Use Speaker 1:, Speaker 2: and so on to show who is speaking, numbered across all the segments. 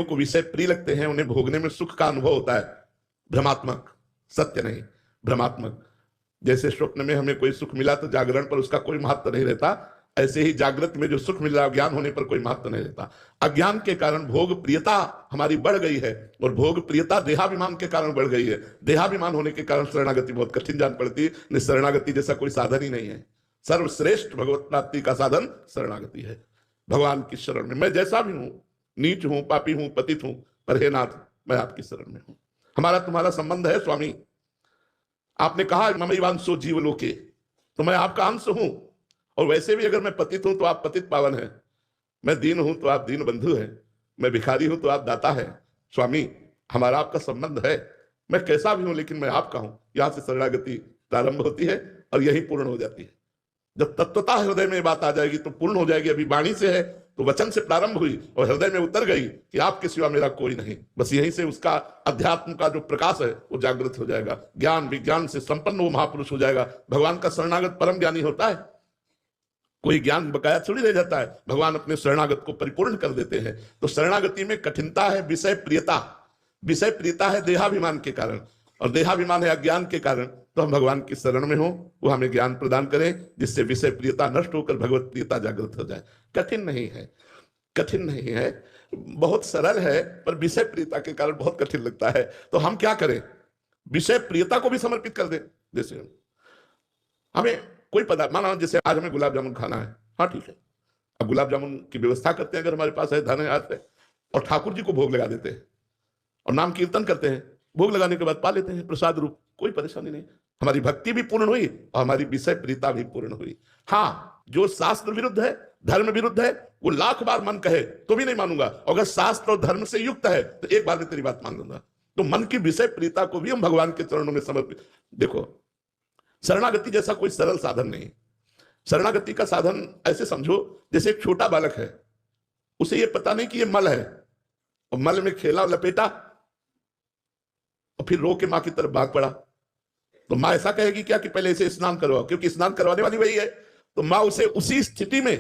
Speaker 1: को विषय प्रिय लगते हैं, उन्हें भोगने में सुख का अनुभव होता है, भ्रमात्मक, सत्य नहीं, भ्रमात्मक। जैसे स्वप्न में हमें कोई सुख मिला तो जागरण पर उसका कोई महत्व नहीं रहता, ऐसे ही जागृत में जो सुख मिल रहा है ज्ञान होने पर कोई महत्व नहीं रहता। अज्ञान के कारण भोग प्रियता हमारी बढ़ गई है, और भोग प्रियता देहाभिमान के कारण बढ़ गई है। देहाभिमान होने के कारण शरणागति बहुत कठिन जान पड़ती है। शरणागति जैसा कोई साधन ही नहीं है। सर्वश्रेष्ठ भगवत प्राप्ति का साधन शरणागति है। भगवान की शरण में मैं जैसा भी हूं, नीच हूं, पापी हूं, पतित हूं, पर हे नाथ मैं आपकी शरण में हूं। हमारा तुम्हारा संबंध है स्वामी। आपने कहा ममैवांशो जीवलोके, तो मैं आपका अंश हूं। और वैसे भी अगर मैं पतित हूं तो आप पतित पावन हैं, मैं दीन हूं तो आप दीन बंधु हैं, मैं भिखारी हूं तो आप दाता हैं। स्वामी हमारा आपका संबंध है, मैं कैसा भी हूं लेकिन मैं आपका हूं। यहां से शरणागति प्रारंभ होती है और यही पूर्ण हो जाती है। जब तत्वता हृदय में बात आ जाएगी तो पूर्ण हो जाएगी। अभी वाणी से है तो वचन से प्रारंभ हुई और हृदय में उतर गई कि आपके सिवा मेरा कोई नहीं। बस यहीं से उसका अध्यात्म का जो प्रकाश है वो जागृत हो जाएगा। ज्ञान विज्ञान से संपन्न वो महापुरुष हो जाएगा। भगवान का शरणागत परम ज्ञानी होता है, कोई ज्ञान बकाया थोड़ी रह जाता है। भगवान अपने शरणागत को परिपूर्ण कर देते हैं। तो शरणागति में कठिनता है विषय प्रियता। विषय प्रियता है देहाभिमान के कारण, और देहाभिमान है अज्ञान के कारण। तो हम भगवान की शरण में हो, वो हमें ज्ञान प्रदान करें जिससे विषय प्रियता नष्ट होकर भगवत प्रियता जागृत हो जाए। कठिन नहीं है, कठिन नहीं है, बहुत सरल है, पर विषय प्रियता के कारण बहुत कठिन लगता है। तो हम क्या करें, विषय प्रियता को भी समर्पित कर दें। जैसे हमें कोई पदार्थ, माना जैसे आज हमें गुलाब जामुन खाना है, हाँ ठीक है, अब गुलाब जामुन की व्यवस्था करते हैं अगर हमारे पास है, धन है हाथ है, और ठाकुर जी को भोग लगा देते हैं और नाम कीर्तन करते हैं। भोग लगाने के बाद पा लेते हैं प्रसाद रूप, कोई परेशानी नहीं। हमारी भक्ति भी पूर्ण हुई और हमारी विषय प्रियता भी पूर्ण हुई। हाँ, जो शास्त्र विरुद्ध है, धर्म विरुद्ध है, वो लाख बार मन कहे तो भी नहीं मानूंगा। अगर शास्त्र और धर्म से युक्त है तो एक बार में तेरी बात मान लूंगा। तो मन की विषय प्रियता को भी हम भगवान के चरणों में समर्पित। देखो, शरणागति जैसा कोई सरल साधन नहीं। शरणागति का साधन ऐसे समझो जैसे एक छोटा बालक है, उसे ये पता नहीं कि ये मल है, और मल में खेला लपेटा और फिर रो के मां की तरफ भाग पड़ा। तो मां ऐसा कहेगी क्या कि पहले इसे स्नान करवाओ, क्योंकि स्नान करवाने वाली वही है। तो मां उसे उसी स्थिति में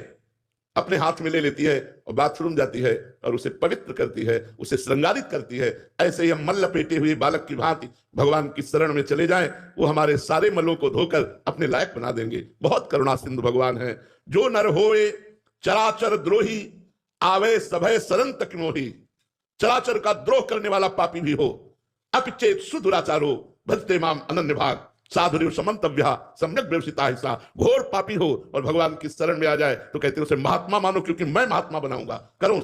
Speaker 1: अपने हाथ में ले लेती है और बाथरूम जाती है और उसे पवित्र करती है, उसे श्रृंगारित करती है। ऐसे ही हम मल लपेटे हुए बालक की भांति भगवान की शरण में चले जाएं, वो हमारे सारे मलों को धोकर अपने लायक बना देंगे। बहुत करुणा सिंधु भगवान है। जो नर होए चराचर द्रोही, आवे सभय शरण तक मोही। चराचर का द्रोह करने वाला पापी भी हो, अपिचेत सुदुराचारो भजते माम अनन्य भाग। साधुर्य समंतव्या सम्यक व्यवसिता हिस्सा। घोर पापी हो और भगवान की शरण में आ जाए तो कहते हैं उसे महात्मा मानो, क्योंकि मैं महात्मा बनाऊंगा। करो